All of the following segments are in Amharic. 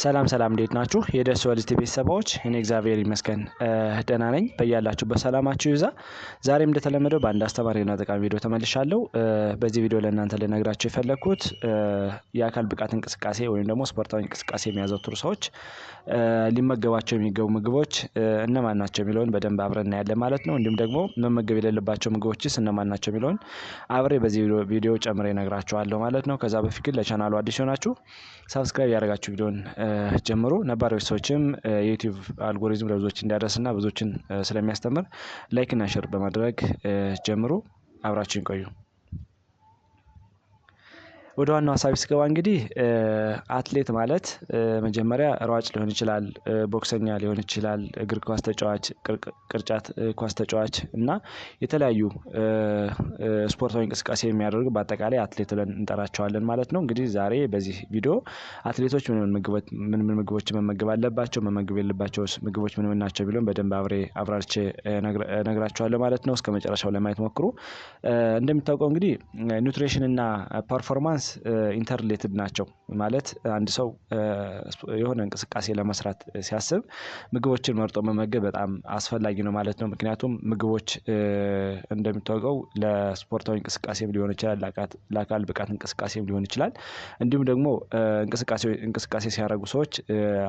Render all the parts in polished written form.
ሰላም እንዴት ናችሁ? የደስ ወልድ ቤተሰቦች እኔ እግዚአብሔር ይመስገን ደህና ነኝ። በያላችሁበት ሰላማችሁ ይብዛ። ዛሬም እንደተለመደው በአንድ አስተማሪና ጠቃሚ ቪዲዮ ተመልሻለሁ። በዚህ ቪዲዮ ለእናንተ ልነግራችሁ የፈለኩት የአካል ብቃት እንቅስቃሴ ወይም ደግሞ ስፖርታዊ እንቅስቃሴ የሚያዘወትሩ ሰዎች ሊመገባቸው የሚገቡ ምግቦች እነማን ናቸው የሚለውን በደንብ አብረን እናያለን ማለት ነው። እንዲሁም ደግሞ መመገብ የሌለባቸው ምግቦችስ እነማን ናቸው የሚለውን አብሬ በዚህ ቪዲዮ ጨምሬ እነግራችኋለሁ ማለት ነው። ከዛ በፊት ግን ለቻናሉ አዲስ ሆናችሁ ሰብስክራይብ ያደረጋችሁ ቪዲዮን ጀምሩ። ነባሮች ሰዎችም የዩቲዩብ አልጎሪዝም ለብዙዎች እንዲያደርስና ብዙዎችን ስለሚያስተምር ላይክ እና ሼር በማድረግ ጀምሩ። አብራችሁን ቆዩ። ወደ ዋናው ሀሳብ ስገባ እንግዲህ አትሌት ማለት መጀመሪያ ሯጭ ሊሆን ይችላል፣ ቦክሰኛ ሊሆን ይችላል፣ እግር ኳስ ተጫዋች፣ ቅርጫት ኳስ ተጫዋች እና የተለያዩ ስፖርታዊ እንቅስቃሴ የሚያደርጉ በአጠቃላይ አትሌት ብለን እንጠራቸዋለን ማለት ነው። እንግዲህ ዛሬ በዚህ ቪዲዮ አትሌቶች ምን ምግቦች መመገብ አለባቸው፣ መመገብ የሌለባቸው ምግቦች ምን ናቸው ቢሉን በደንብ አብራርቼ እነግራቸዋለሁ ማለት ነው። እስከ መጨረሻው ለማየት ሞክሩ። እንደሚታወቀው እንግዲህ ኒውትሪሽን እና ፐርፎርማንስ ኢንተርሌትድ ናቸው። ማለት አንድ ሰው የሆነ እንቅስቃሴ ለመስራት ሲያስብ ምግቦችን መርጦ መመገብ በጣም አስፈላጊ ነው ማለት ነው። ምክንያቱም ምግቦች እንደሚታወቀው ለስፖርታዊ እንቅስቃሴም ሊሆን ይችላል፣ ለአካል ብቃት እንቅስቃሴም ሊሆን ይችላል። እንዲሁም ደግሞ እንቅስቃሴ ሲያደርጉ ሰዎች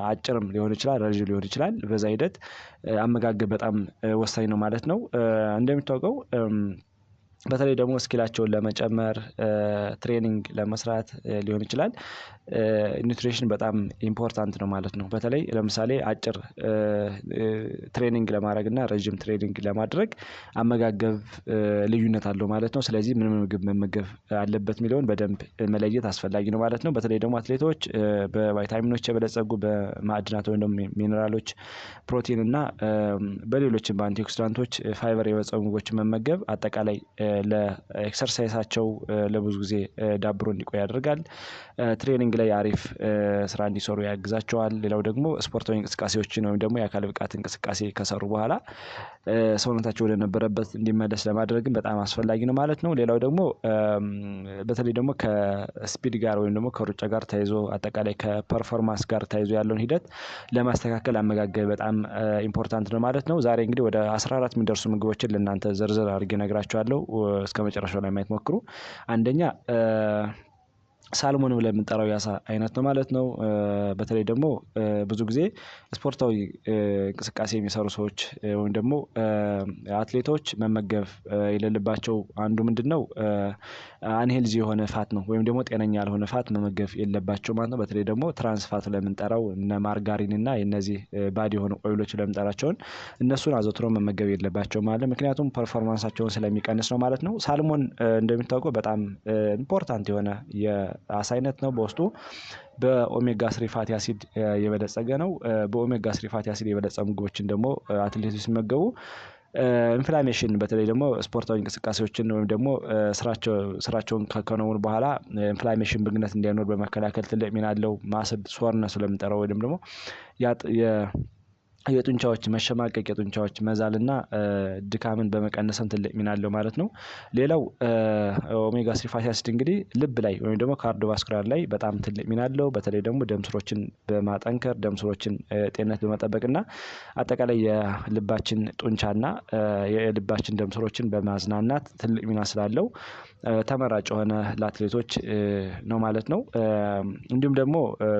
አጭርም ሊሆን ይችላል፣ ረጅም ሊሆን ይችላል። በዛ ሂደት አመጋገብ በጣም ወሳኝ ነው ማለት ነው። እንደሚታወቀው በተለይ ደግሞ ስኪላቸውን ለመጨመር ትሬኒንግ ለመስራት ሊሆን ይችላል ኒውትሪሽን በጣም ኢምፖርታንት ነው ማለት ነው። በተለይ ለምሳሌ አጭር ትሬኒንግ ለማድረግ እና ረጅም ትሬኒንግ ለማድረግ አመጋገብ ልዩነት አለው ማለት ነው። ስለዚህ ምን ምግብ መመገብ አለበት የሚለውን በደንብ መለየት አስፈላጊ ነው ማለት ነው። በተለይ ደግሞ አትሌቶች በቫይታሚኖች የበለጸጉ በማዕድናት ወይም ደግሞ ሚነራሎች፣ ፕሮቲን እና በሌሎችም በአንቲኦክሲዳንቶች ፋይበር የበለጸጉ ምግቦችን መመገብ አጠቃላይ ለኤክሰርሳይሳቸው ለብዙ ጊዜ ዳብሮ እንዲቆይ ያደርጋል። ትሬኒንግ ላይ አሪፍ ስራ እንዲሰሩ ያግዛቸዋል። ሌላው ደግሞ ስፖርታዊ እንቅስቃሴዎችን ወይም ደግሞ የአካል ብቃት እንቅስቃሴ ከሰሩ በኋላ ሰውነታቸው ወደ ነበረበት እንዲመለስ ለማድረግም በጣም አስፈላጊ ነው ማለት ነው። ሌላው ደግሞ በተለይ ደግሞ ከስፒድ ጋር ወይም ደግሞ ከሩጫ ጋር ተያይዞ አጠቃላይ ከፐርፎርማንስ ጋር ተያይዞ ያለውን ሂደት ለማስተካከል አመጋገብ በጣም ኢምፖርታንት ነው ማለት ነው። ዛሬ እንግዲህ ወደ 14 የሚደርሱ ምግቦችን ለእናንተ ዝርዝር አድርጌ እነግራችኋለሁ። እስከመጨረሻው ላይ ማየት ሞክሩ። አንደኛ ሳልሞን ብለን የምንጠራው የአሳ አይነት ነው ማለት ነው። በተለይ ደግሞ ብዙ ጊዜ ስፖርታዊ እንቅስቃሴ የሚሰሩ ሰዎች ወይም ደግሞ አትሌቶች መመገብ የሌለባቸው አንዱ ምንድነው አንሄልዚ የሆነ ፋት ነው ወይም ደግሞ ጤነኛ ያልሆነ ፋት መመገብ የለባቸው ማለት ነው። በተለይ ደግሞ ትራንስ ፋት ለምንጠራው እነ ማርጋሪን እና የነዚህ ባድ የሆኑ ኦይሎች ለምንጠራቸውን እነሱን አዘውትሮ መመገብ የለባቸው ማለት ምክንያቱም ፐርፎርማንሳቸውን ስለሚቀንስ ነው ማለት ነው። ሳልሞን እንደሚታወቀው በጣም ኢምፖርታንት የሆነ የአሳ አይነት ነው። በውስጡ በኦሜጋ ስሪ ፋቲ አሲድ የበለጸገ ነው። በኦሜጋ ስሪ ፋቲ አሲድ የበለጸጉ ምግቦችን ደግሞ አትሌቶች ሲመገቡ ኢንፍላሜሽን በተለይ ደግሞ ስፖርታዊ እንቅስቃሴዎችን ወይም ደግሞ ስራቸውን ካከናወኑ በኋላ ኢንፍላሜሽን ብግነት እንዳይኖር በመከላከል ትልቅ ሚና አለው። ማስል ሶርነስ ስለምንጠራው ወይም ደግሞ የጡንቻዎች መሸማቀቅ፣ የጡንቻዎች መዛልና ድካምን በመቀነስም ትልቅ ሚና አለው ማለት ነው። ሌላው ኦሜጋ ስሪ ፋቲ አሲድ እንግዲህ ልብ ላይ ወይም ደግሞ ካርዲዮቫስኩላር ላይ በጣም ትልቅ ሚና አለው። በተለይ ደግሞ ደም ስሮችን በማጠንከር ደም ስሮችን ጤንነት በመጠበቅና አጠቃላይ የልባችን ጡንቻና የልባችን ደም ስሮችን በማዝናናት ትልቅ ሚና ስላለው ተመራጭ የሆነ ለአትሌቶች ነው ማለት ነው። እንዲሁም ደግሞ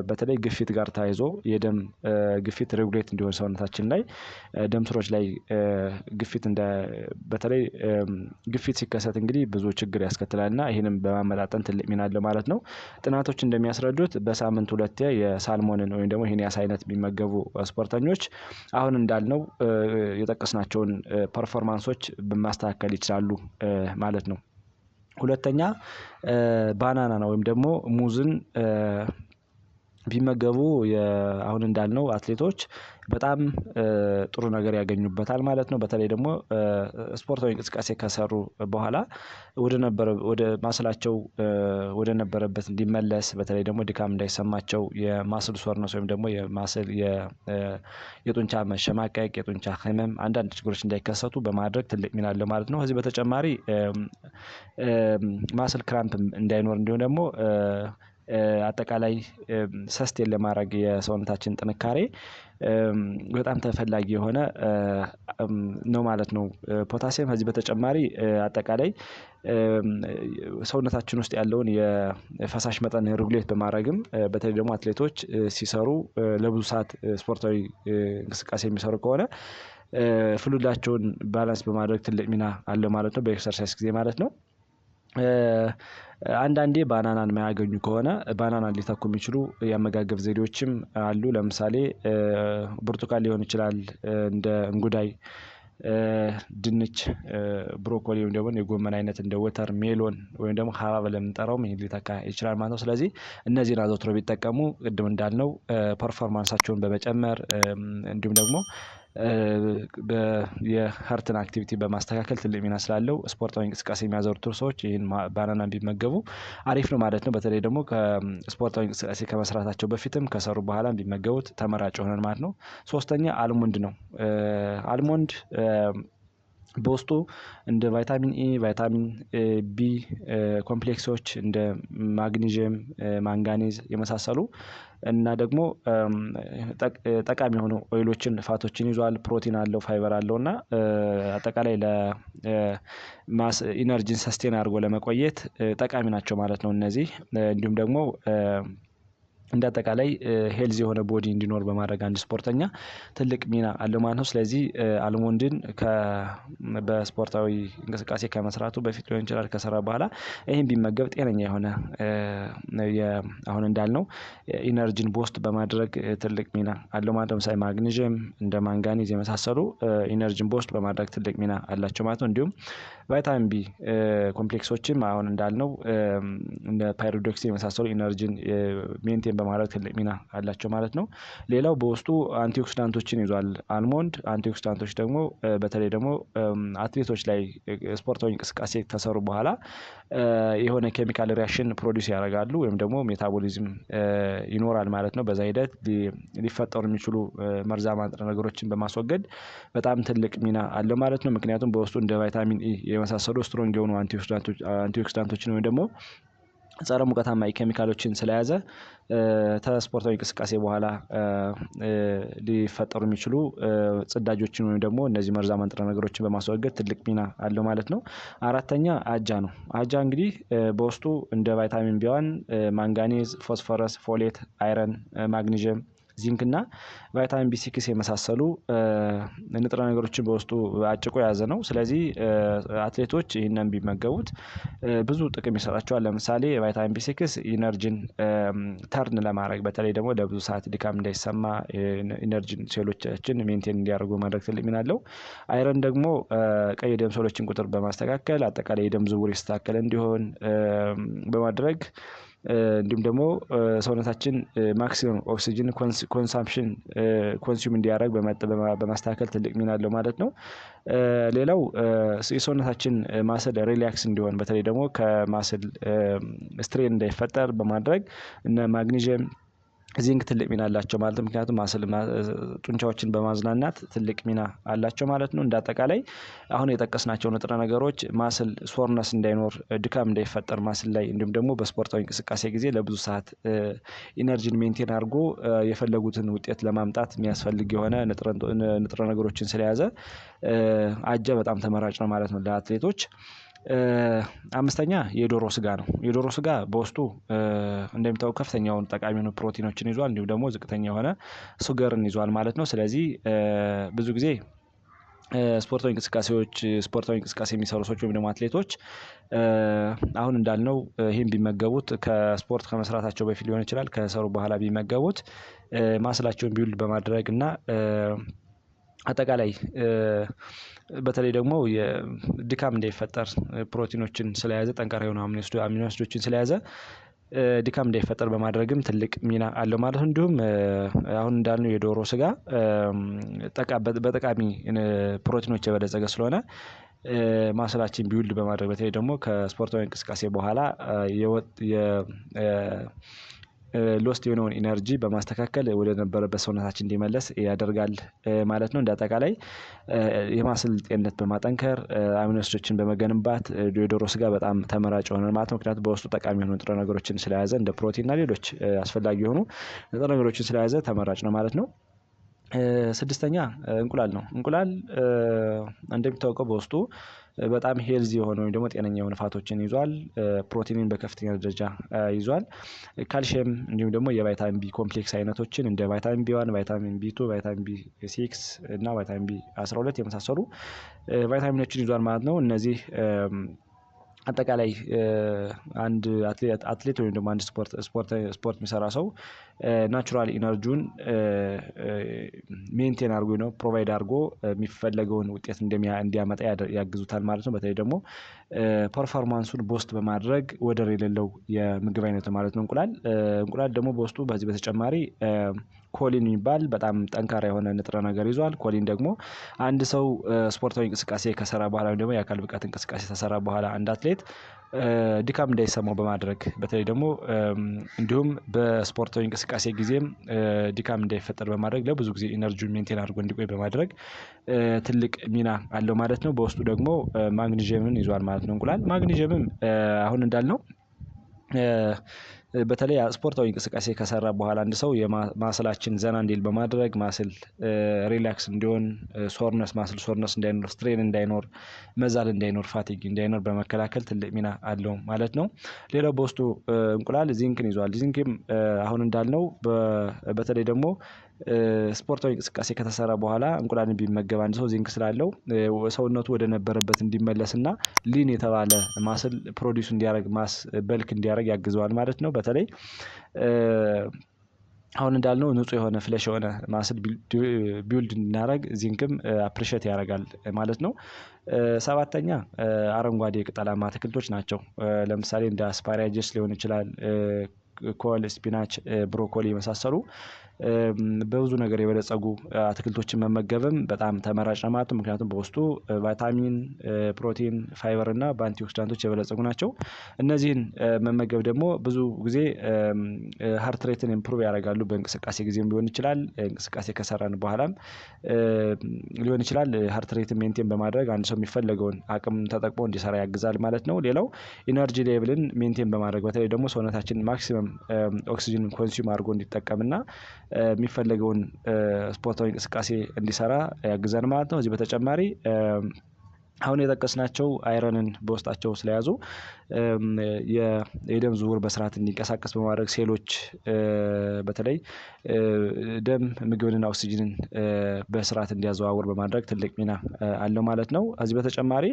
በተለይ ግፊት ጋር ተያይዞ የደም ግፊት ሬጉሌት እንዲሆን ሰውነታችን ላይ ደም ስሮች ላይ በተለይ ግፊት ሲከሰት እንግዲህ ብዙ ችግር ያስከትላልና ይህንም በማመጣጠን ትልቅ ሚና አለው ማለት ነው። ጥናቶች እንደሚያስረዱት በሳምንት 2 የሳልሞንን ወይም ደግሞ ይሄን የአሳ አይነት የሚመገቡ ስፖርተኞች አሁን እንዳልነው የጠቀስናቸውን ፐርፎርማንሶች ማስተካከል ይችላሉ ማለት ነው። ሁለተኛ ባናና ነው ወይም ደግሞ ሙዝን ቢመገቡ አሁን እንዳልነው አትሌቶች በጣም ጥሩ ነገር ያገኙበታል ማለት ነው። በተለይ ደግሞ ስፖርታዊ እንቅስቃሴ ከሰሩ በኋላ ወደ ማስላቸው ወደ ነበረበት እንዲመለስ በተለይ ደግሞ ድካም እንዳይሰማቸው የማስል ሶርነስ ወይም ደግሞ የጡንቻ መሸማቀቅ፣ የጡንቻ ህመም አንዳንድ ችግሮች እንዳይከሰቱ በማድረግ ትልቅ ሚና አለው ማለት ነው። ከዚህ በተጨማሪ ማስል ክራምፕ እንዳይኖር እንዲሁም ደግሞ አጠቃላይ ሰስቴን ለማድረግ የሰውነታችን ጥንካሬ በጣም ተፈላጊ የሆነ ነው ማለት ነው። ፖታሲየም ከዚህ በተጨማሪ አጠቃላይ ሰውነታችን ውስጥ ያለውን የፈሳሽ መጠን ሬጉሌት በማድረግም በተለይ ደግሞ አትሌቶች ሲሰሩ ለብዙ ሰዓት ስፖርታዊ እንቅስቃሴ የሚሰሩ ከሆነ ፍሉዳቸውን ባላንስ በማድረግ ትልቅ ሚና አለው ማለት ነው። በኤክሰርሳይዝ ጊዜ ማለት ነው። አንዳንዴ ባናናን የማያገኙ ከሆነ ባናናን ሊተኩ የሚችሉ የአመጋገብ ዘዴዎችም አሉ። ለምሳሌ ብርቱካን ሊሆን ይችላል፣ እንደ እንጉዳይ፣ ድንች፣ ብሮኮሊ ወይም ደግሞ የጎመን አይነት እንደ ወተር ሜሎን ወይም ደግሞ ሀባብ ብለን የምንጠራውም ይሄን ሊተካ ይችላል ማለት ነው። ስለዚህ እነዚህን አዘውትረው ቢጠቀሙ ቅድም እንዳልነው ፐርፎርማንሳቸውን በመጨመር እንዲሁም ደግሞ የሀርትን አክቲቪቲ በማስተካከል ትልቅ ሚና ስላለው ስፖርታዊ እንቅስቃሴ የሚያዘወትሩ ሰዎች ይህን ባናና ቢመገቡ አሪፍ ነው ማለት ነው። በተለይ ደግሞ ከስፖርታዊ እንቅስቃሴ ከመስራታቸው በፊትም ከሰሩ በኋላ ቢመገቡት ተመራጭ ይሆናል ማለት ነው። ሶስተኛ አልሞንድ ነው። አልሞንድ በውስጡ እንደ ቫይታሚን ኤ፣ ቫይታሚን ቢ ኮምፕሌክሶች እንደ ማግኒዥየም፣ ማንጋኔዝ የመሳሰሉ እና ደግሞ ጠቃሚ የሆኑ ኦይሎችን፣ ፋቶችን ይዟል። ፕሮቲን አለው፣ ፋይበር አለው እና አጠቃላይ ለማስ ኢነርጂን ሰስቴን አድርጎ ለመቆየት ጠቃሚ ናቸው ማለት ነው እነዚህ እንዲሁም ደግሞ እንደ አጠቃላይ ሄልዚ የሆነ ቦዲ እንዲኖር በማድረግ አንድ ስፖርተኛ ትልቅ ሚና አለው ማለት ነው። ስለዚህ አልሞንድን በስፖርታዊ እንቅስቃሴ ከመስራቱ በፊት ሊሆን ይችላል ከሰራ በኋላ ይሄን ቢመገብ ጤነኛ የሆነ አሁን እንዳልነው ኢነርጂን ቦስት በማድረግ ትልቅ ሚና አለው ማለት ነው። ለምሳሌ ማግኒዥየም እንደ ማንጋኒዝ የመሳሰሉ ኢነርጂን ቦስት በማድረግ ትልቅ ሚና አላቸው ማለት ነው። እንዲሁም ቫይታሚን ቢ ኮምፕሌክሶችም አሁን እንዳልነው እንደ ፓይሮዶክሲን የመሳሰሉ ኢነርጂን ሜንቴን በማድረግ ትልቅ ሚና አላቸው ማለት ነው። ሌላው በውስጡ አንቲኦክሲዳንቶችን ይዟል አልሞንድ። አንቲኦክሲዳንቶች ደግሞ በተለይ ደግሞ አትሌቶች ላይ ስፖርታዊ እንቅስቃሴ ከሰሩ በኋላ የሆነ ኬሚካል ሪያክሽን ፕሮዲውስ ያደርጋሉ ወይም ደግሞ ሜታቦሊዝም ይኖራል ማለት ነው። በዛ ሂደት ሊፈጠሩ የሚችሉ መርዛማ ንጥረ ነገሮችን በማስወገድ በጣም ትልቅ ሚና አለው ማለት ነው። ምክንያቱም በውስጡ እንደ ቫይታሚን ኢ የመሳሰሉ ስትሮንግ የሆኑ አንቲኦክሲዳንቶችን ወይም ደግሞ ጸረ ሙቀታማ ኬሚካሎችን ስለያዘ ከስፖርታዊ እንቅስቃሴ በኋላ ሊፈጠሩ የሚችሉ ጽዳጆችን ወይም ደግሞ እነዚህ መርዛማ ንጥረ ነገሮችን በማስወገድ ትልቅ ሚና አለው ማለት ነው። አራተኛ አጃ ነው። አጃ እንግዲህ በውስጡ እንደ ቫይታሚን ቢዋን፣ ማንጋኔዝ፣ ፎስፎረስ፣ ፎሌት፣ አይረን፣ ማግኒዥየም፣ ዚንክ እና ቫይታሚን ቢ6 የመሳሰሉ ንጥረ ነገሮችን በውስጡ አጭቆ የያዘ ነው። ስለዚህ አትሌቶች ይህንን ቢመገቡት ብዙ ጥቅም ይሰጣቸዋል። ለምሳሌ ቫይታሚን ቢ6 ኢነርጂን ተርን ለማድረግ በተለይ ደግሞ ለብዙ ሰዓት ድካም እንዳይሰማ ኢነርጂን ሴሎቻችን ሜንቴን እንዲያደርጉ ማድረግ ትልቅ ሚና አለው። አይረን ደግሞ ቀይ የደም ሴሎችን ቁጥር በማስተካከል አጠቃላይ የደም ዝውውር የተስተካከለ እንዲሆን በማድረግ እንዲሁም ደግሞ ሰውነታችን ማክሲመም ኦክሲጅን ኮንሳምፕሽን ኮንሱም እንዲያደርግ በማስተካከል ትልቅ ሚና አለው ማለት ነው። ሌላው የሰውነታችን ማስል ሪላክስ እንዲሆን በተለይ ደግሞ ከማስል ስትሬን እንዳይፈጠር በማድረግ እነ ማግኒዥየም፣ ዚንክ ትልቅ ሚና አላቸው ማለት ነው። ምክንያቱም ማስል ጡንቻዎችን በማዝናናት ትልቅ ሚና አላቸው ማለት ነው። እንደ አጠቃላይ አሁን የጠቀስናቸው ንጥረ ነገሮች ማስል ሶርነስ እንዳይኖር፣ ድካም እንዳይፈጠር ማስል ላይ እንዲሁም ደግሞ በስፖርታዊ እንቅስቃሴ ጊዜ ለብዙ ሰዓት ኢነርጂን ሜንቴን አድርጎ የፈለጉትን ውጤት ለማምጣት የሚያስፈልግ የሆነ ንጥረ ነገሮችን ስለያዘ አጃ በጣም ተመራጭ ነው ማለት ነው ለአትሌቶች። አምስተኛ የዶሮ ስጋ ነው። የዶሮ ስጋ በውስጡ እንደሚታወቀው ከፍተኛውን ጠቃሚ የሆኑ ፕሮቲኖችን ይዟል እንዲሁም ደግሞ ዝቅተኛ የሆነ ሱገርን ይዟል ማለት ነው። ስለዚህ ብዙ ጊዜ ስፖርታዊ እንቅስቃሴ የሚሰሩ ሰዎች ወይም ደግሞ አትሌቶች አሁን እንዳልነው ይህን ቢመገቡት ከስፖርት ከመስራታቸው በፊት ሊሆን ይችላል ከሰሩ በኋላ ቢመገቡት ማስላቸውን ቢውልድ በማድረግ እና አጠቃላይ በተለይ ደግሞ የድካም እንዳይፈጠር ፕሮቲኖችን ስለያዘ ጠንካራ የሆኑ አሚኖ አሲዶችን ስለያዘ ድካም እንዳይፈጠር በማድረግም ትልቅ ሚና አለው ማለት ነው። እንዲሁም አሁን እንዳልነው የዶሮ ስጋ በጠቃሚ ፕሮቲኖች የበለጸገ ስለሆነ ማስላችን ቢውልድ በማድረግ በተለይ ደግሞ ከስፖርታዊ እንቅስቃሴ በኋላ ሎስት የሆነውን ኢነርጂ በማስተካከል ወደ ነበረበት ሰውነታችን እንዲመለስ ያደርጋል ማለት ነው። እንደ አጠቃላይ የማስል ጤንነት በማጠንከር አሚኖ አሲዶችን በመገንባት የዶሮ ስጋ በጣም ተመራጭ ይሆናል ማለት ነው። ምክንያቱም በውስጡ ጠቃሚ የሆኑ ንጥረ ነገሮችን ስለያዘ እንደ ፕሮቲን እና ሌሎች አስፈላጊ የሆኑ ንጥረ ነገሮችን ስለያዘ ተመራጭ ነው ማለት ነው። ስድስተኛ እንቁላል ነው። እንቁላል እንደሚታወቀው በውስጡ በጣም ሄልዚ የሆነ ወይም ደግሞ ጤነኛ የሆኑ ፋቶችን ይዟል። ፕሮቲንን በከፍተኛ ደረጃ ይዟል። ካልሽየም እንዲሁም ደግሞ የቫይታሚን ቢ ኮምፕሌክስ አይነቶችን እንደ ቫይታሚን ቢ1፣ ቫይታሚን ቢ2፣ ቫይታሚን ቢ6 እና ቫይታሚን ቢ12 የመሳሰሉ ቫይታሚኖችን ይዟል ማለት ነው። እነዚህ አጠቃላይ አንድ አትሌት ወይም ደግሞ አንድ ስፖርት የሚሰራ ሰው ናቹራል ኢነርጂውን ሜንቴን አድርጎ ነው ፕሮቫይድ አድርጎ የሚፈለገውን ውጤት እንዲያመጣ ያግዙታል ማለት ነው። በተለይ ደግሞ ፐርፎርማንሱን ቦስት በማድረግ ወደር የሌለው የምግብ አይነት ማለት ነው እንቁላል ደግሞ በውስጡ በዚህ በተጨማሪ ኮሊን የሚባል በጣም ጠንካራ የሆነ ንጥረ ነገር ይዟል። ኮሊን ደግሞ አንድ ሰው ስፖርታዊ እንቅስቃሴ ከሰራ በኋላ ወይም ደግሞ የአካል ብቃት እንቅስቃሴ ከሰራ በኋላ አንድ አትሌት ድካም እንዳይሰማው በማድረግ በተለይ ደግሞ እንዲሁም በስፖርታዊ እንቅስቃሴ ጊዜም ድካም እንዳይፈጠር በማድረግ ለብዙ ጊዜ ኢነርጂውን ሜንቴን አድርጎ እንዲቆይ በማድረግ ትልቅ ሚና አለው ማለት ነው። በውስጡ ደግሞ ማግኒዥየምን ይዟል ማለት ነው። እንቁላል ማግኒዥየምም አሁን እንዳልነው በተለይ ስፖርታዊ እንቅስቃሴ ከሰራ በኋላ አንድ ሰው የማስላችን ዘና እንዲል በማድረግ ማስል ሪላክስ እንዲሆን ማስል ሶርነስ እንዳይኖር፣ ስትሬን እንዳይኖር፣ መዛል እንዳይኖር፣ ፋቲግ እንዳይኖር በመከላከል ትልቅ ሚና አለው ማለት ነው። ሌላው በውስጡ እንቁላል ዚንክን ይዟል። ዚንክም አሁን እንዳልነው በተለይ ደግሞ ስፖርታዊ እንቅስቃሴ ከተሰራ በኋላ እንቁላልን ቢመገብ አንድ ሰው ዚንክ ስላለው ሰውነቱ ወደ ነበረበት እንዲመለስና ሊን የተባለ ማስል ፕሮዲዩስ እንዲያደርግ በልክ እንዲያደርግ ያግዘዋል ማለት ነው። በተለይ አሁን እንዳልነው ንጹህ የሆነ ፍሌሽ የሆነ ማስል ቢውልድ እንድናደርግ ዚንክም አፕሪሼት ያደርጋል ማለት ነው። ሰባተኛ አረንጓዴ ቅጠላማ አትክልቶች ናቸው። ለምሳሌ እንደ አስፓራጀስ ሊሆን ይችላል፣ ኮል፣ ስፒናች፣ ብሮኮሊ የመሳሰሉ በብዙ ነገር የበለጸጉ አትክልቶችን መመገብም በጣም ተመራጭ ነው ማለት ነው። ምክንያቱም በውስጡ ቫይታሚን፣ ፕሮቲን፣ ፋይበር እና በአንቲኦክሲዳንቶች የበለጸጉ ናቸው። እነዚህን መመገብ ደግሞ ብዙ ጊዜ ሃርት ሬትን ኢምፕሩቭ ያደርጋሉ። በእንቅስቃሴ ጊዜም ሊሆን ይችላል፣ እንቅስቃሴ ከሰራን በኋላም ሊሆን ይችላል። ሃርት ሬትን ሜንቴን በማድረግ አንድ ሰው የሚፈለገውን አቅም ተጠቅሞ እንዲሰራ ያግዛል ማለት ነው። ሌላው ኢነርጂ ሌቭልን ሜንቴን በማድረግ በተለይ ደግሞ ሰውነታችን ማክሲመም ኦክሲጅን ኮንሱም አድርጎ እንዲጠቀምና የሚፈለገውን ስፖርታዊ እንቅስቃሴ እንዲሰራ ያግዛል ማለት ነው። እዚህ በተጨማሪ አሁን የጠቀስናቸው አይረንን በውስጣቸው ስለያዙ የደም ዝውውር በስርዓት እንዲንቀሳቀስ በማድረግ ሴሎች በተለይ ደም ምግብንና ኦክሲጅንን በስርዓት እንዲያዘዋውር በማድረግ ትልቅ ሚና አለው ማለት ነው። ከዚህ በተጨማሪ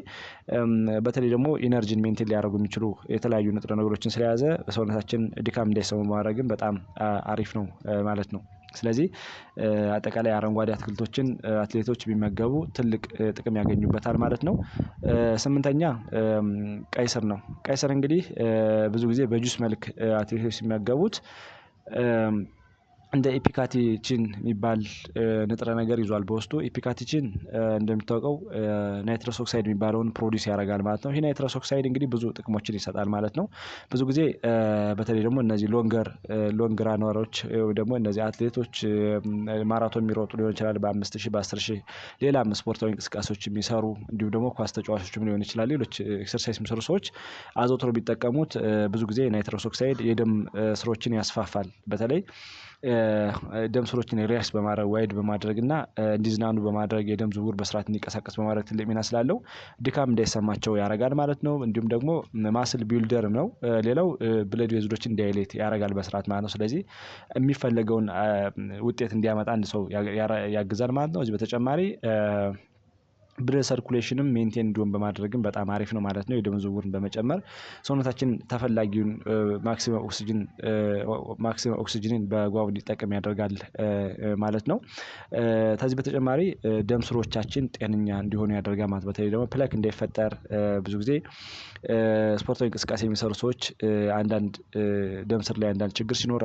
በተለይ ደግሞ ኢነርጂን ሜንቴን ሊያደርጉ የሚችሉ የተለያዩ ንጥረ ነገሮችን ስለያዘ ሰውነታችን ድካም እንዳይሰማው በማድረግም በጣም አሪፍ ነው ማለት ነው። ስለዚህ አጠቃላይ አረንጓዴ አትክልቶችን አትሌቶች ቢመገቡ ትልቅ ጥቅም ያገኙበታል ማለት ነው። ስምንተኛ ቀይ ስር ነው። ቀይ ስር እንግዲህ ብዙ ጊዜ በጁስ መልክ አትሌቶች ሲመገቡት እንደ ኢፒካቲቺን የሚባል ንጥረ ነገር ይዟል በውስጡ። ኢፒካቲቺን እንደሚታወቀው ናይትረስ ኦክሳይድ የሚባለውን ፕሮዲውስ ያደርጋል ማለት ነው። ይህ ናይትረስ ኦክሳይድ እንግዲህ ብዙ ጥቅሞችን ይሰጣል ማለት ነው። ብዙ ጊዜ በተለይ ደግሞ እነዚህ ሎንግ ራነሮች ወይ ደግሞ እነዚህ አትሌቶች ማራቶን የሚሮጡ ሊሆን ይችላል፣ በ5000 በ10000 ሌላም ስፖርታዊ እንቅስቃሴዎች የሚሰሩ እንዲሁም ደግሞ ኳስ ተጫዋቾችም ሊሆን ይችላል፣ ሌሎች ኤክሰርሳይዝ የሚሰሩ ሰዎች አዘውትሮ ቢጠቀሙት ብዙ ጊዜ ናይትረስ ኦክሳይድ የደም ስሮችን ያስፋፋል። በተለይ ደም ስሮችን ሪላክስ በማድረግ ዋይድ በማድረግ እና እንዲዝናኑ በማድረግ የደም ዝውውር በስርዓት እንዲንቀሳቀስ በማድረግ ትልቅ ሚና ስላለው ድካም እንዳይሰማቸው ያደርጋል ማለት ነው። እንዲሁም ደግሞ ማስል ቢልደርም ነው። ሌላው ብለድ ቬዝሎችን ዳይሌት ያደርጋል በስርዓት ማለት ነው። ስለዚህ የሚፈለገውን ውጤት እንዲያመጣ አንድ ሰው ያግዛል ማለት ነው። እዚህ በተጨማሪ ብለድ ሰርኩሌሽንም ሜንቴን እንዲሆን በማድረግም በጣም አሪፍ ነው ማለት ነው። የደም ዝውውርን በመጨመር ሰውነታችን ተፈላጊውን ማክሲመም ኦክሲጅንን በአግባቡ እንዲጠቀም ያደርጋል ማለት ነው። ከዚህ በተጨማሪ ደም ስሮቻችን ጤነኛ እንዲሆኑ ያደርጋል ማለት በተለይ ደግሞ ፕለክ እንዳይፈጠር ብዙ ጊዜ ስፖርታዊ እንቅስቃሴ የሚሰሩ ሰዎች አንዳንድ ደም ስር ላይ አንዳንድ ችግር ሲኖር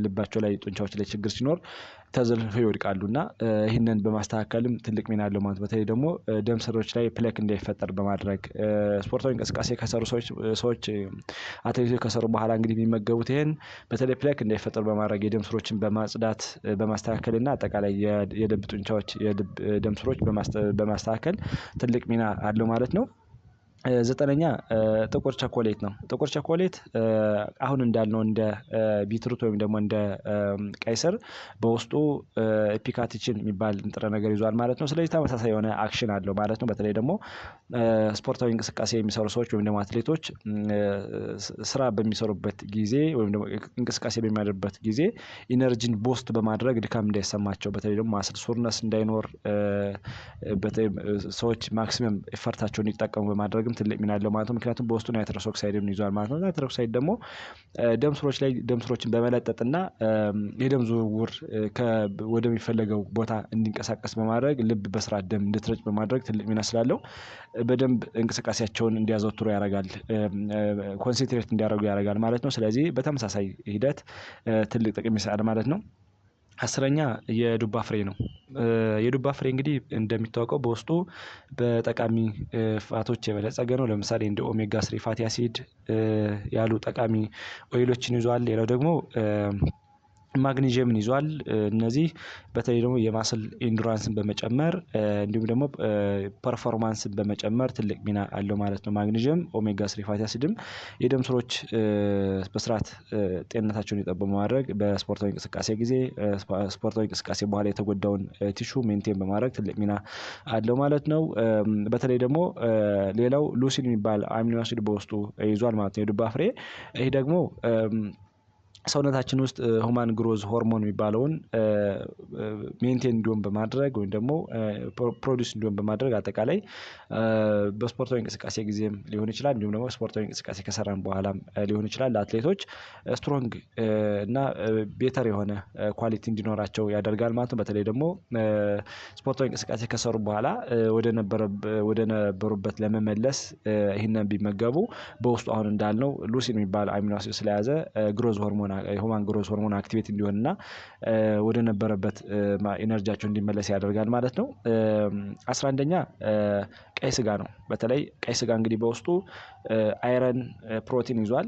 ልባቸው ላይ ጡንቻዎች ላይ ችግር ሲኖር ተዘልፈው ይወድቃሉና ይህንን በማስተካከልም ትልቅ ሚና አለው ማለት በተለይ ደግሞ ደም ስሮች ላይ ፕሌክ እንዳይፈጠር በማድረግ ስፖርታዊ እንቅስቃሴ ከሰሩ ሰዎች አትሌቶች ከሰሩ በኋላ እንግዲህ የሚመገቡት ይሄን በተለይ ፕሌክ እንዳይፈጠር በማድረግ የደም ስሮችን በማጽዳት በማስተካከልና አጠቃላይ የልብ ጡንቻዎች የልብ ደም ስሮች በማስተካከል ትልቅ ሚና አለው ማለት ነው። ዘጠነኛ ጥቁር ቸኮሌት ነው። ጥቁር ቸኮሌት አሁን እንዳልነው እንደ ቢትሩት ወይም ደግሞ እንደ ቀይ ስር በውስጡ ኤፒካቲችን የሚባል ንጥረ ነገር ይዟል ማለት ነው። ስለዚህ ተመሳሳይ የሆነ አክሽን አለው ማለት ነው። በተለይ ደግሞ ስፖርታዊ እንቅስቃሴ የሚሰሩ ሰዎች ወይም ደግሞ አትሌቶች ስራ በሚሰሩበት ጊዜ ወይም ደግሞ እንቅስቃሴ በሚያደርጉበት ጊዜ ኢነርጂን ቦስት በማድረግ ድካም እንዳይሰማቸው በተለይ ደግሞ ማስል ሶርነስ እንዳይኖር ሰዎች ማክሲመም ኤፈርታቸውን እንዲጠቀሙ በማድረግም ትልቅ ሚና አለው ማለት ነው። ምክንያቱም በውስጡ ናይትረስ ኦክሳይድን ይዟል ማለት ነው። ናይትረስ ኦክሳይድ ደግሞ ደም ስሮች ላይ ደም ስሮችን በመለጠጥና የደም ዝውውር ወደሚፈለገው ቦታ እንዲንቀሳቀስ በማድረግ ልብ በስርዓት ደም እንድትረጭ በማድረግ ትልቅ ሚና ስላለው በደንብ እንቅስቃሴያቸውን እንዲያዘወትሩ ያደርጋል። ኮንሰንትሬት እንዲያደርጉ ያደርጋል ማለት ነው። ስለዚህ በተመሳሳይ ሂደት ትልቅ ጥቅም ይሰጣል ማለት ነው። አስረኛ የዱባ ፍሬ ነው። የዱባ ፍሬ እንግዲህ እንደሚታወቀው በውስጡ በጠቃሚ ፋቶች የበለጸገ ነው። ለምሳሌ እንደ ኦሜጋ 3 ፋቲ አሲድ ያሉ ጠቃሚ ኦይሎችን ይዟል። ሌላው ደግሞ ማግኒዥየምን ይዟል። እነዚህ በተለይ ደግሞ የማስል ኢንዱራንስን በመጨመር እንዲሁም ደግሞ ፐርፎርማንስን በመጨመር ትልቅ ሚና አለው ማለት ነው። ማግኒዥየም ኦሜጋ 3 ፋቲ አሲድም የደም ስሮች በስርዓት ጤንነታቸውን እንዲጠብቁ በማድረግ በስፖርታዊ እንቅስቃሴ ጊዜ ስፖርታዊ እንቅስቃሴ በኋላ የተጎዳውን ቲሹ ሜንቴን በማድረግ ትልቅ ሚና አለው ማለት ነው። በተለይ ደግሞ ሌላው ሉሲን የሚባል አሚኖ አሲድ በውስጡ ይዟል ማለት ነው የዱባ ፍሬ። ይሄ ደግሞ ሰውነታችን ውስጥ ሁማን ግሮዝ ሆርሞን የሚባለውን ሜንቴን እንዲሆን በማድረግ ወይም ደግሞ ፕሮዲውስ እንዲሆን በማድረግ አጠቃላይ በስፖርታዊ እንቅስቃሴ ጊዜም ሊሆን ይችላል እንዲሁም ደግሞ ስፖርታዊ እንቅስቃሴ ከሰራን በኋላም ሊሆን ይችላል ለአትሌቶች ስትሮንግ እና ቤተር የሆነ ኳሊቲ እንዲኖራቸው ያደርጋል ማለት ነው። በተለይ ደግሞ ስፖርታዊ እንቅስቃሴ ከሰሩ በኋላ ወደ ነበሩበት ለመመለስ ይህንን ቢመገቡ በውስጡ አሁን እንዳልነው ሉሲን የሚባል አሚኖ አሲድ ስለያዘ ግሮዝ ሆርሞን ሁማን ግሮዝ ሆርሞን አክቲቬት እንዲሆንና ወደ ነበረበት ኢነርጂያቸው እንዲመለስ ያደርጋል ማለት ነው። 11ኛ ቀይ ስጋ ነው። በተለይ ቀይ ስጋ እንግዲህ በውስጡ አይረን ፕሮቲን ይዟል።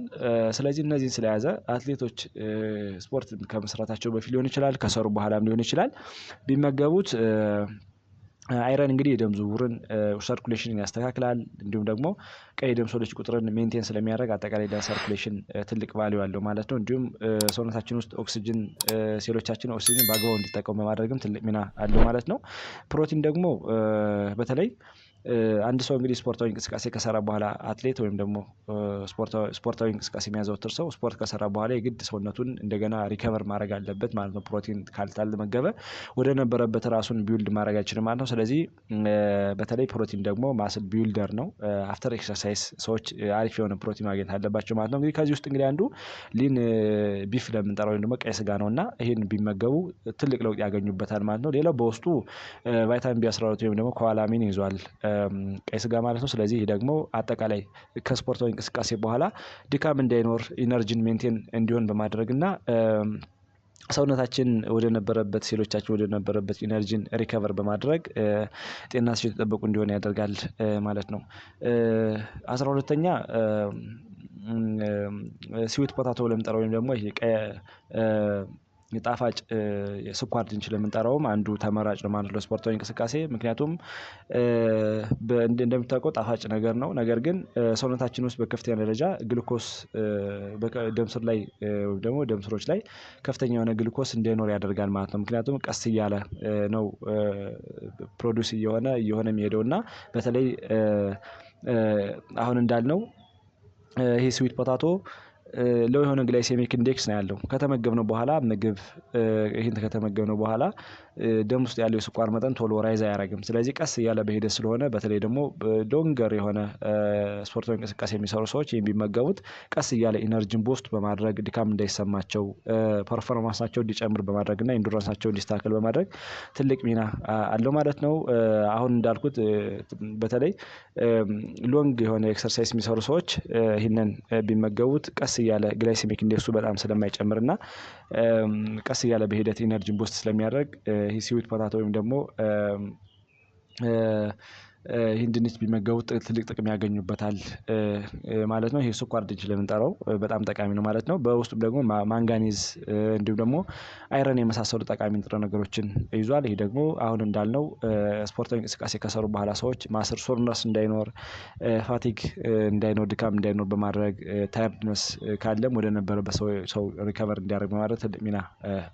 ስለዚህ እነዚህን ስለያዘ አትሌቶች ስፖርት ከመስራታቸው በፊት ሊሆን ይችላል ከሰሩ በኋላም ሊሆን ይችላል ቢመገቡት አይረን እንግዲህ የደም ዝውውርን ሰርኩሌሽንን ያስተካክላል እንዲሁም ደግሞ ቀይ ደም ሴሎች ቁጥርን ሜንቴን ስለሚያደርግ አጠቃላይ ለሰርኩሌሽን ትልቅ ቫልዩ አለው ማለት ነው። እንዲሁም ሰውነታችን ውስጥ ኦክሲጅን ሴሎቻችን ኦክሲጅን በአግባቡ እንዲጠቀሙ በማድረግም ትልቅ ሚና አለው ማለት ነው። ፕሮቲን ደግሞ በተለይ አንድ ሰው እንግዲህ ስፖርታዊ እንቅስቃሴ ከሰራ በኋላ አትሌት ወይም ደግሞ ስፖርታዊ እንቅስቃሴ የሚያዘወትር ሰው ስፖርት ከሰራ በኋላ የግድ ሰውነቱን እንደገና ሪከቨር ማድረግ አለበት ማለት ነው። ፕሮቲን ካልተመገበ ወደ ነበረበት ራሱን ቢውልድ ማድረግ አይችልም ማለት ነው። ስለዚህ በተለይ ፕሮቲን ደግሞ ማስል ቢውልደር ነው። አፍተር ኤክሰርሳይዝ ሰዎች አሪፍ የሆነ ፕሮቲን ማግኘት አለባቸው ማለት ነው። እንግዲህ ከዚህ ውስጥ እንግዲህ አንዱ ሊን ቢፍ ለምንጠራው ወይም ደግሞ ቀይ ስጋ ነው እና ይሄን ቢመገቡ ትልቅ ለውጥ ያገኙበታል ማለት ነው። ሌላው በውስጡ ቫይታሚን ቢ12 ወይም ደግሞ ኮላሚን ይዟል ቀይ ስጋ ማለት ነው። ስለዚህ ደግሞ አጠቃላይ ከስፖርታዊ እንቅስቃሴ በኋላ ድካም እንዳይኖር ኢነርጂን ሜንቴን እንዲሆን በማድረግ እና ሰውነታችን ወደ ነበረበት ሴሎቻችን ወደ ነበረበት ኢነርጂን ሪከቨር በማድረግ ጤንነታቸው የተጠበቁ እንዲሆን ያደርጋል ማለት ነው። 12ኛ ስዊት ፖታቶ ለምንጠራው ወይም ደግሞ ይሄ ጣፋጭ የስኳር ድንች ለምንጠራውም አንዱ ተመራጭ ነው ማለት ነው ለስፖርታዊ እንቅስቃሴ። ምክንያቱም እንደምታውቀው ጣፋጭ ነገር ነው። ነገር ግን ሰውነታችን ውስጥ በከፍተኛ ደረጃ ግሉኮስ ደም ስር ላይ ወይም ደግሞ ደም ስሮች ላይ ከፍተኛ የሆነ ግሉኮስ እንዳይኖር ያደርጋል ማለት ነው። ምክንያቱም ቀስ እያለ ነው ፕሮዲውስ እየሆነ የሚሄደው እና በተለይ አሁን እንዳልነው ይሄ ስዊት ፖታቶ ሎው የሆነ ግላይሴሚክ ኢንዴክስ ነው ያለው። ከተመገብነው በኋላ ምግብ ይሄን ከተመገብነው በኋላ ደም ውስጥ ያለው የስኳር መጠን ቶሎ ራይዝ አያደርግም። ስለዚህ ቀስ እያለ በሂደት ስለሆነ በተለይ ደግሞ ሎንገር የሆነ ስፖርታዊ እንቅስቃሴ የሚሰሩ ሰዎች የሚመገቡት ቀስ እያለ ኢነርጂን ቦስት በማድረግ ድካም እንዳይሰማቸው ፐርፎርማንሳቸው እንዲጨምር በማድረግ እና ኢንዱራንሳቸው እንዲስተካከል በማድረግ ትልቅ ሚና አለው ማለት ነው። አሁን እንዳልኩት በተለይ ሎንግ የሆነ ኤክሰርሳይዝ የሚሰሩ ሰዎች ይህንን ቢመገቡት ቀስ እያለ ግላይሴሚክ ኢንዴክሱ በጣም ስለማይጨምር እና ቀስ እያለ በሂደት ኢነርጂን ቦስት ስለሚያደርግ ይህ ስዊት ፖታቶ ወይም ደግሞ ይህን ድንች ቢመገቡት ትልቅ ጥቅም ያገኙበታል ማለት ነው። ይሄ ስኳር ድንች ለምንጠራው በጣም ጠቃሚ ነው ማለት ነው። በውስጡም ደግሞ ማንጋኒዝ እንዲሁም ደግሞ አይረን የመሳሰሉ ጠቃሚ ንጥረ ነገሮችን ይዟል። ይሄ ደግሞ አሁን እንዳልነው ስፖርታዊ እንቅስቃሴ ከሰሩ በኋላ ሰዎች ማስል ሶርነስ እንዳይኖር፣ ፋቲግ እንዳይኖር፣ ድካም እንዳይኖር በማድረግ ታይርድነስ ካለም ወደ ነበረበት ሰው ሪከቨር እንዲያደርግ በማድረግ ትልቅ ሚና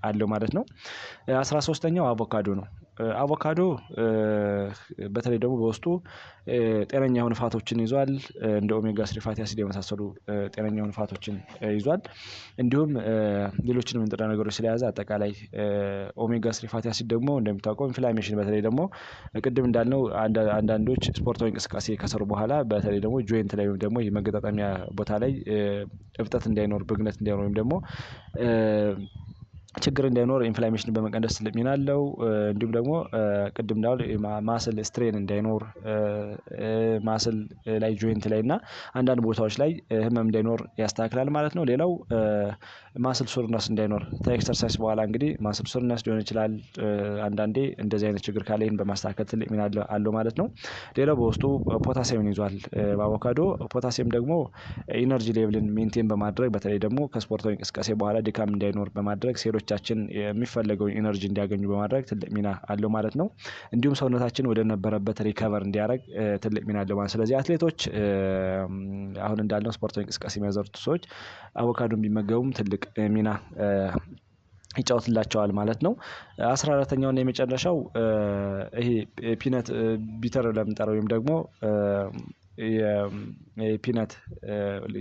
አለው ማለት ነው። 13ኛው አቮካዶ ነው። አቮካዶ በተለይ ደግሞ በውስጡ ጤነኛ የሆኑ ፋቶችን ይዟል። እንደ ኦሜጋ 3 ፋቲ አሲድ የመሳሰሉ ጤነኛ የሆኑ ፋቶችን ይዟል። እንዲሁም ሌሎችንም ንጥረ ነገሮች ስለያዘ አጠቃላይ ኦሜጋ 3 ፋቲ አሲድ ደግሞ እንደሚታወቀው ኢንፍላሜሽን በተለይ ደግሞ ቅድም እንዳልነው አንዳንዶች ስፖርታዊ እንቅስቃሴ ከሰሩ በኋላ በተለይ ደግሞ ጆይንት ላይ ወይም ደግሞ የመገጣጠሚያ ቦታ ላይ እብጠት እንዳይኖር፣ ብግነት እንዳይኖር ወይም ደግሞ ችግር እንዳይኖር ኢንፍላሜሽን በመቀነስ ትልቅ ሚና አለው። እንዲሁም ደግሞ ቅድም እንዳለው ማስል ስትሬን እንዳይኖር ማስል ላይ ጆይንት ላይ እና አንዳንድ ቦታዎች ላይ ህመም እንዳይኖር ያስተካክላል ማለት ነው። ሌላው ማስል ሶርነስ እንዳይኖር ከኤክሰርሳይዝ በኋላ እንግዲህ ማስል ሶርነስ ሊሆን ይችላል። አንዳንዴ እንደዚህ አይነት ችግር ካለ ይህን በማስተካከል ትልቅ ሚና አለው ማለት ነው። ሌላው በውስጡ ፖታሲየምን ይዟል በአቮካዶ። ፖታሲየም ደግሞ ኢነርጂ ሌቭልን ሜንቴን በማድረግ በተለይ ደግሞ ከስፖርታዊ እንቅስቃሴ በኋላ ድካም እንዳይኖር በማድረግ ሴሎቻችን የሚፈለገውን ኢነርጂ እንዲያገኙ በማድረግ ትልቅ ሚና አለው ማለት ነው። እንዲሁም ሰውነታችን ወደ ነበረበት ሪከቨር እንዲያደርግ ትልቅ ሚና አለው ማለት ነው። ስለዚህ አትሌቶች አሁን እንዳልነው ስፖርታዊ እንቅስቃሴ የሚያዘወትሩ ሰዎች አቮካዶን ቢመገቡም ትልቅ ሚና ይጫወትላቸዋል ማለት ነው። 14ኛውና የመጨረሻው ይሄ ፒነት ቢተር ለምንጠራው ወይም ደግሞ የፒነት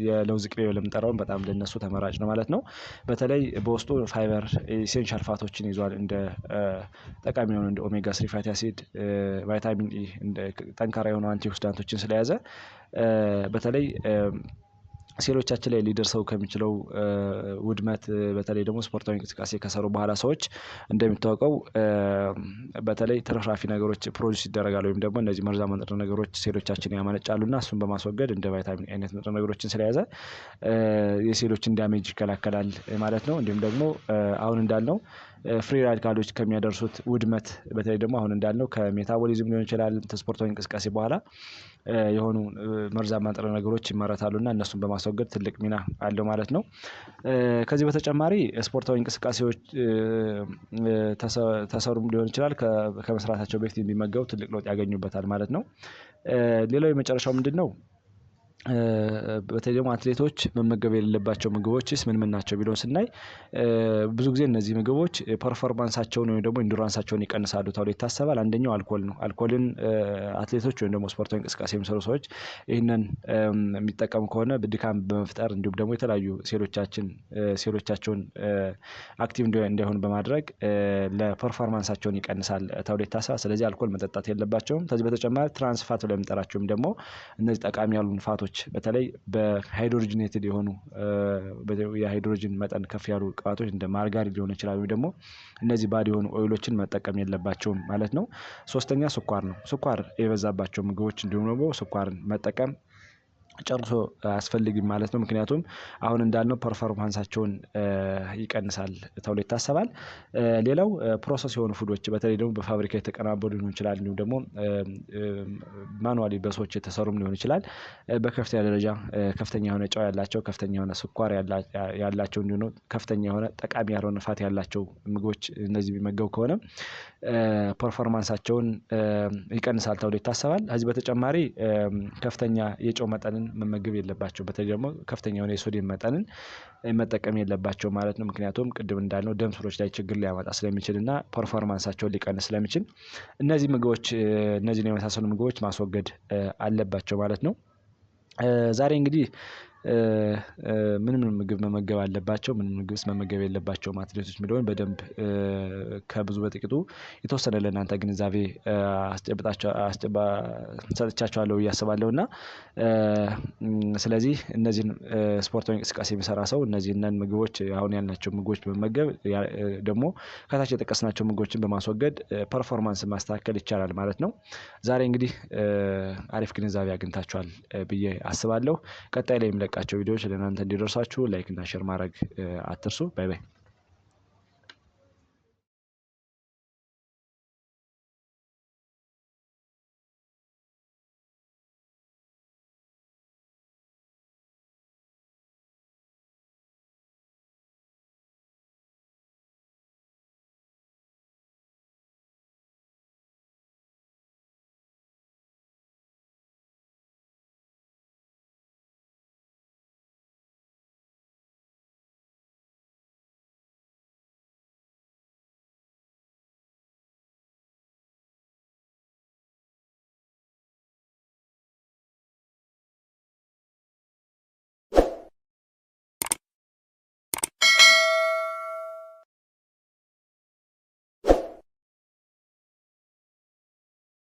የለውዝ ቅቤ ለምንጠራውን በጣም ለነሱ ተመራጭ ነው ማለት ነው። በተለይ በውስጡ ፋይበር ኢሴንሻል ፋቶችን ይዟል እንደ ጠቃሚ የሆኑ እንደ ኦሜጋ 3 ፋቲ አሲድ፣ ቫይታሚን ኢ እንደ ጠንካራ የሆኑ አንቲኦክሲዳንቶችን ስለያዘ በተለይ ሴሎቻችን ላይ ሊደርሰው ከሚችለው ውድመት በተለይ ደግሞ ስፖርታዊ እንቅስቃሴ ከሰሩ በኋላ ሰዎች እንደሚታወቀው በተለይ ትርፍራፊ ነገሮች ፕሮዲውስ ይደረጋሉ ወይም ደግሞ እነዚህ መርዛማ ንጥረ ነገሮች ሴሎቻችን ያመነጫሉና እሱን በማስወገድ እንደ ቫይታሚን አይነት ንጥረ ነገሮችን ስለያዘ የሴሎችን ዳሜጅ ይከላከላል ማለት ነው። እንዲሁም ደግሞ አሁን እንዳልነው ፍሪ ራዲካሎች ከሚያደርሱት ውድመት በተለይ ደግሞ አሁን እንዳልነው ከሜታቦሊዝም ሊሆን ይችላል ስፖርታዊ እንቅስቃሴ በኋላ የሆኑ መርዛማ ንጥረ ነገሮች ይመረታሉ እና እነሱን በማስወገድ ትልቅ ሚና አለው ማለት ነው። ከዚህ በተጨማሪ ስፖርታዊ እንቅስቃሴዎች ተሰሩም ሊሆን ይችላል ከመስራታቸው በፊት የሚመገቡ ትልቅ ለውጥ ያገኙበታል ማለት ነው። ሌላው የመጨረሻው ምንድነው? በተለይ ደግሞ አትሌቶች መመገብ የሌለባቸው ምግቦችስ ምን ምን ናቸው ቢለውን ስናይ ብዙ ጊዜ እነዚህ ምግቦች ፐርፎርማንሳቸውን ወይም ደግሞ ኢንዱራንሳቸውን ይቀንሳሉ ተብሎ ይታሰባል። አንደኛው አልኮል ነው። አልኮልን አትሌቶች ወይም ደግሞ ስፖርታዊ እንቅስቃሴ የሚሰሩ ሰዎች ይህንን የሚጠቀሙ ከሆነ ድካም በመፍጠር እንዲሁም ደግሞ የተለያዩ ሴሎቻቸውን አክቲቭ እንዳይሆኑ በማድረግ ለፐርፎርማንሳቸውን ይቀንሳል ተብሎ ይታሰባል። ስለዚህ አልኮል መጠጣት የለባቸውም። ከዚህ በተጨማሪ ትራንስ ፋት ብለን የምንጠራቸውም ደግሞ እነዚህ ጠቃሚ ያልሆኑ ፋቶች በተለይ በሃይድሮጂኔትድ የሆኑ የሃይድሮጂን መጠን ከፍ ያሉ ቅባቶች እንደ ማርጋሪን ሊሆን ይችላል ወይም ደግሞ እነዚህ ባድ የሆኑ ኦይሎችን መጠቀም የለባቸውም ማለት ነው። 3ኛ ስኳር ነው። ስኳር የበዛባቸው ምግቦች እንዲሁም ደግሞ ስኳርን መጠቀም ጨርሶ አያስፈልግም ማለት ነው። ምክንያቱም አሁን እንዳልነው ፐርፎርማንሳቸውን ይቀንሳል ተብሎ ይታሰባል። ሌላው ፕሮሰስ የሆኑ ፉዶች በተለይ ደግሞ በፋብሪካ የተቀናበሩ ሊሆን ይችላል እንዲሁም ደግሞ ማኑዋሊ በሰዎች የተሰሩም ሊሆን ይችላል። በከፍተኛ ደረጃ ከፍተኛ የሆነ ጨው ያላቸው፣ ከፍተኛ የሆነ ስኳር ያላቸው እንዲሁም ከፍተኛ የሆነ ጠቃሚ ያልሆነ ፋት ያላቸው ምግቦች እነዚህ የሚመገቡ ከሆነ ፐርፎርማንሳቸውን ይቀንሳል ተብሎ ይታሰባል። ከዚህ በተጨማሪ ከፍተኛ የጨው መጠንን መመገብ የለባቸው። በተለይ ደግሞ ከፍተኛ የሆነ የሶዲየም መጠንን መጠቀም የለባቸው ማለት ነው። ምክንያቱም ቅድም እንዳልነው ደም ስሮች ላይ ችግር ሊያመጣ ስለሚችል እና ፐርፎርማንሳቸውን ሊቀንስ ስለሚችል እነዚህን የመሳሰሉ ምግቦች ማስወገድ አለባቸው ማለት ነው። ዛሬ እንግዲህ ምን ምን ምግብ መመገብ አለባቸው፣ ምን ምግብስ መመገብ የለባቸውም አትሌቶች የሚለውን በደንብ ከብዙ በጥቂቱ የተወሰነ ለእናንተ ግንዛቤ ሰጥቻችኋለሁ ብዬ አስባለሁ። እና ስለዚህ እነዚህን ስፖርታዊ እንቅስቃሴ የሚሰራ ሰው እነዚህን ምግቦች አሁን ያልናቸው ምግቦች በመመገብ ደግሞ ከታች የጠቀስናቸው ምግቦችን በማስወገድ ፐርፎርማንስ ማስተካከል ይቻላል ማለት ነው። ዛሬ እንግዲህ አሪፍ ግንዛቤ አግኝታችኋል ብዬ አስባለሁ። ቀጣይ ላይ የምለቃቸው ቪዲዮዎች ለእናንተ እንዲደርሳችሁ ላይክ እና ሼር ማድረግ አትርሱ። ባይ ባይ።